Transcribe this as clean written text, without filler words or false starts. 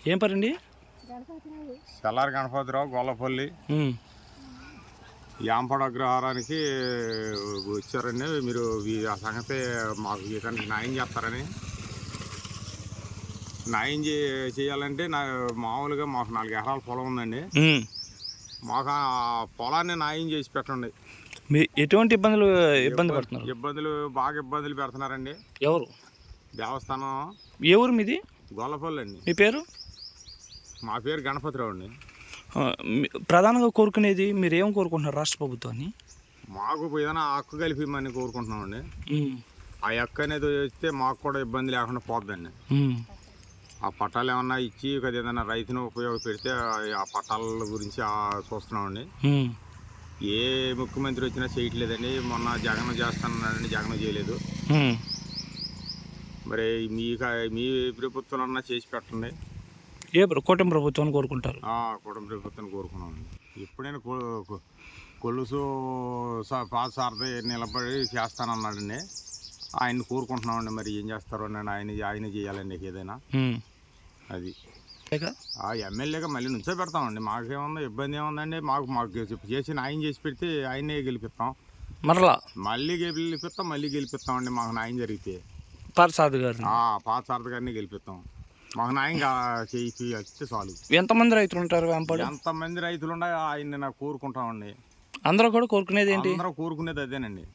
ఏం పరండి? చల్లారి గణపతిరావు గొల్లపల్లి యాంపడ అగ్రహారానికి వచ్చారండి. మీరు ఆ సంగతి మాకు ఇతనికి న్యాయం చేస్తారని. న్యాయం చేయాలంటే మామూలుగా మాకు 4 ఎకరాల పొలం ఉందండి. మాకు ఆ పొలాన్ని న్యాయం చేసి పెట్టండి. మీ ఎటువంటి ఇబ్బంది పడుతున్నారు? బాగా ఇబ్బందులు పెడుతున్నారండి. ఎవరు? దేవస్థానం. ఏ ఊరు మీది? గొల్లపల్లి అండి. మీ పేరు? మా పేరు గణపతిరావు అండి. ప్రధానంగా కోరుకునేది మీరు ఏం కోరుకుంటున్నారు రాష్ట్ర ప్రభుత్వాన్ని? మాకు ఏదైనా హక్కు కలిపిమని కోరుకుంటున్నామండి. ఆ హక్కు అనేది వస్తే మాకు కూడా ఇబ్బంది లేకుండా పోద్దండి. ఆ పట్టాలు ఏమన్నా ఇచ్చి ఏదైనా రైతును ఉపయోగపెడితే ఆ పట్టాల గురించి చూస్తున్నామండి. ఏ ముఖ్యమంత్రి వచ్చినా చేయట్లేదండి. మొన్న జగన్ చేస్తానన్నాడండి, జగన్ చేయలేదు. మరి మీ ప్రభుత్వంలో చేసి పెట్టండి. ఏ కూటమి ప్రభుత్వాన్ని కోరుకుంటారు? కూటమి ప్రభుత్వాన్ని కోరుకున్నామండి. ఎప్పుడైనా కొలుసు పాసారథి నిలబడి చేస్తానన్నాడండి. ఆయన్ని కోరుకుంటున్నామండి. మరి ఏం చేస్తారో నేను ఆయన చేయాలండి ఏదైనా. అది ఎమ్మెల్యేగా మళ్ళీ నుంచో పెడతామండి. మాకేమన్నా ఇబ్బంది ఏముందండి? మాకు చేసి న్యాయం చేసి పెడితే ఆయనే గెలిపిస్తాం. మళ్ళీ గెలిపిస్తామండి. మాకు న్యాయం జరిగితే పార్థసారథి గారిని గెలిపిస్తాం. మాకు న్యాయం చేయిస్తే చాలు. ఎంతమంది రైతులు ఉంటారు? ఎంతమంది రైతులు ఉన్నాయి ఆయన్ని నాకు కోరుకుంటామండి. అందరూ కూడా కోరుకునేది ఏంటి? అందరూ కోరుకునేది అదేనండి.